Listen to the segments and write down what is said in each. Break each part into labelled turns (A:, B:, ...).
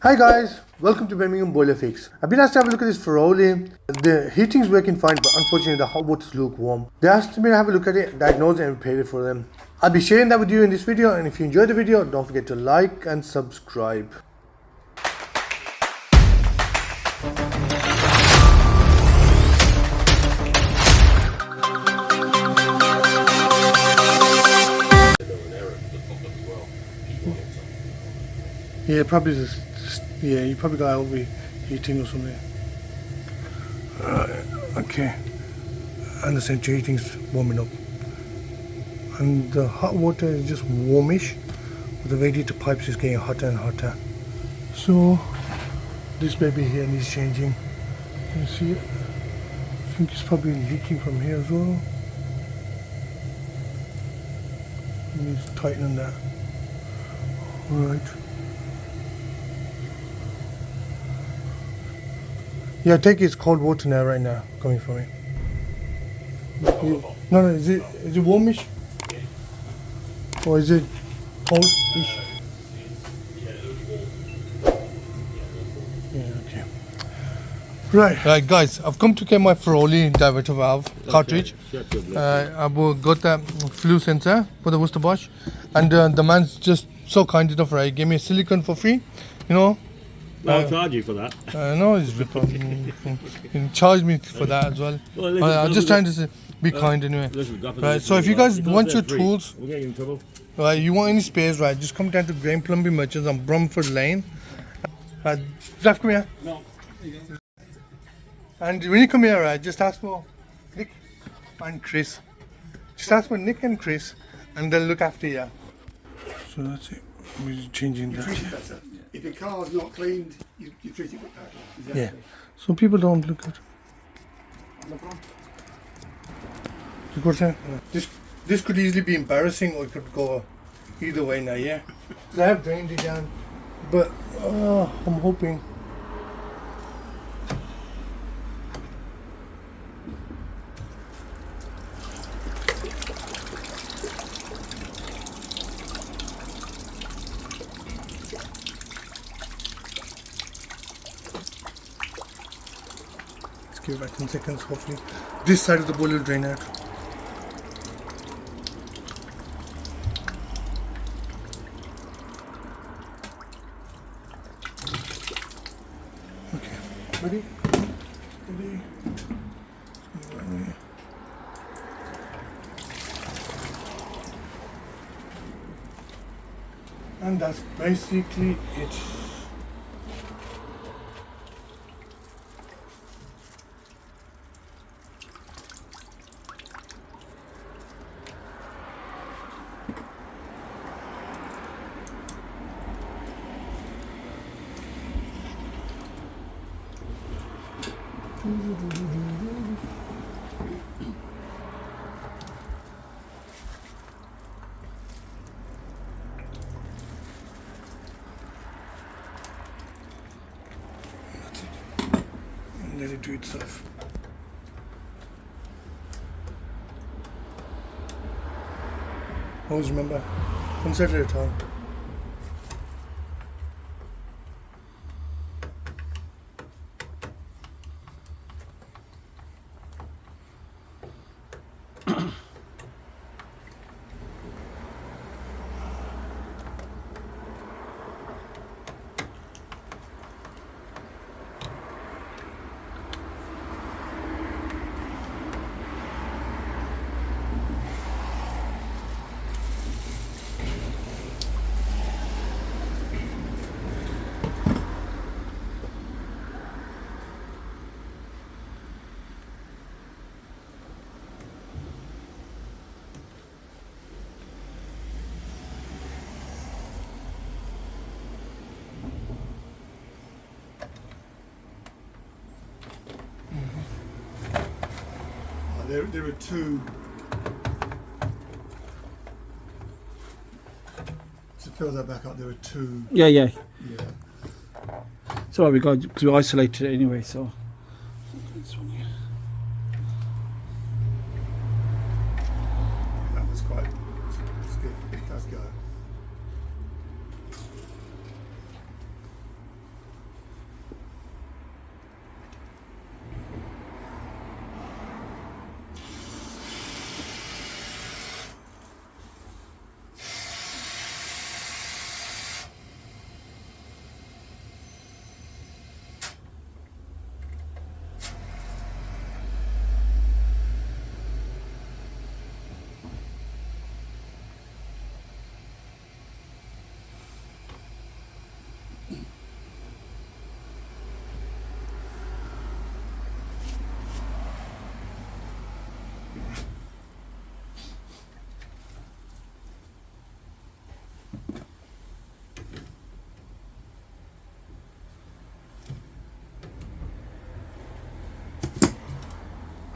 A: Hi guys, welcome to Birmingham Boiler Fix. I've been asked to have a look at this Ferroli. The heating's working fine, but unfortunately the hot water's lukewarm. They asked me to have a look at it, diagnose it and repair it for them. I'll be sharing that with you in this video, and if you enjoyed the video, don't forget to like and subscribe. Yeah, probably just you probably got overheating or something. Okay, and the central heating's warming up, and the hot water is just warmish, but the radiator pipes is getting hotter and hotter. So this baby here needs changing. You see it? I think it's probably leaking from here as well. It needs tightening that. Right. Yeah, take it's cold water now, right now, coming from it. No, is it warmish? Or is it coldish? Yeah, okay. Right, guys, I've come to get my Ferroli diverter valve cartridge. I've got the flue sensor for the wocesterbosch, and the man's just so kind enough, right? Gave me a silicone for free, you know.
B: I'll charge you for that.
A: No, he's he charged me for that as well. I'm just trying to be kind anyway. Right, so if you guys want your tools,
B: we'll get you in trouble.
A: Right, you want any spares, right, just come down to Grain Plumbing Merchants on Bromford Lane. Zaf, come here.
B: No.
A: And when you come here, right, just ask for Nick and Chris. Just ask for Nick and Chris, and they'll look after you. So that's it. We're changing that.
C: If your car's not cleaned, you treat it with that. Exactly.
A: Yeah. So people don't look at.
C: No problem.
A: Of course, this could easily be embarrassing, or it could go either way now. Yeah. Because I have drained it down, but I'm hoping. Give it back 10 seconds, hopefully. This side of the boiler will drain out. Okay, ready? Ready? And that's basically it. And let it do itself. Always remember, one set at a time.
C: There are two. To fill that back up, there are two.
B: Yeah.
C: Yeah.
B: It's alright, we got because we isolated it anyway, so.
C: That was quite stiff. Let's go.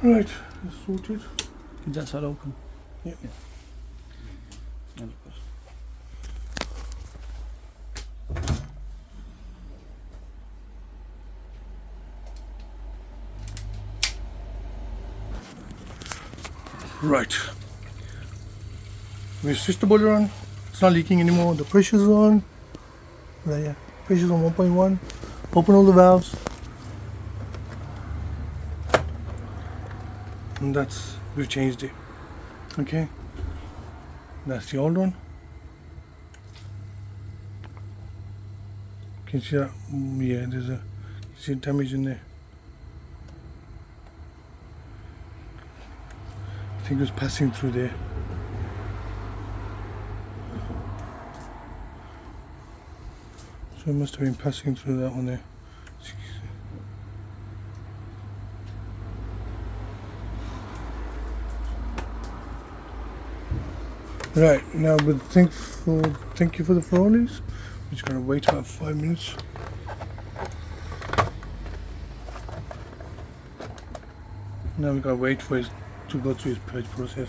A: Right, it's sorted.
B: Is that side open?
A: Yeah.
B: Yeah.
A: Right. We switched the boiler on. It's not leaking anymore. The pressure's on. Right, yeah. Pressure's on 1.1. Open all the valves. And that's, we've changed it. Okay. That's the old one. Can you see that? Yeah, there's a, see damage in there. I think it was passing through there. So it must have been passing through that one there. Right, now with thank you for the Ferrolis. We're just gonna wait about 5 minutes. Now we gotta wait for it to go through his purge process.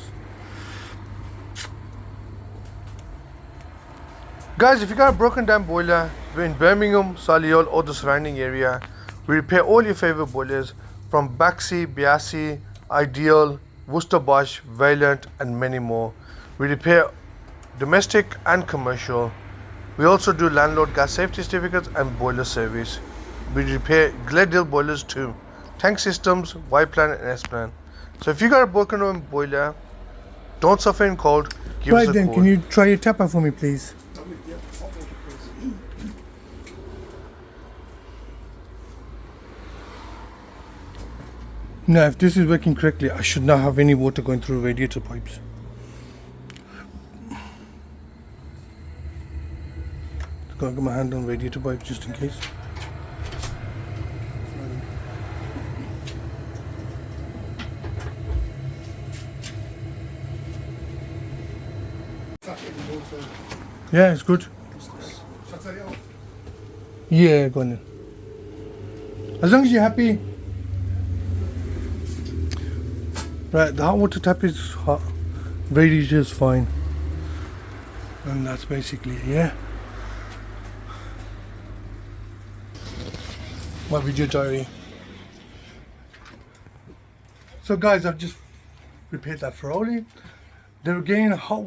A: Guys, if you got a broken down boiler, we're in Birmingham, Solihull or the surrounding area. We repair all your favorite boilers from Baxi, Biasi, Ideal, Wocesterbosch, Vaillant and many more. We repair domestic and commercial. We also do landlord gas safety certificates and boiler service. We repair Glendale boilers too. Tank systems, Y plan and S plan. So if you got a broken down boiler, don't suffer in cold, give us a call. Can you try your tapper for me please? Now if this is working correctly, I should not have any water going through radiator pipes. Gotta get my hand on radiator pipe just in case. Yeah, it's good. Yeah, go on then. As long as you're happy. Right, the hot water tap is hot. Radiator is fine. And that's basically it, yeah. My video diary. So guys, I've just repaired that Ferroli. They were getting the hot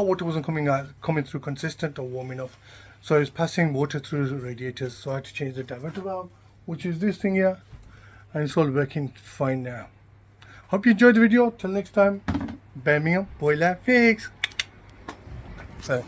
A: water wasn't coming through consistent or warm enough, so it's passing water through the radiators. So I had to change the diverter valve, which is this thing here, and it's all working fine now. Hope you enjoyed the video. Till next time, Birmingham boiler fix. So.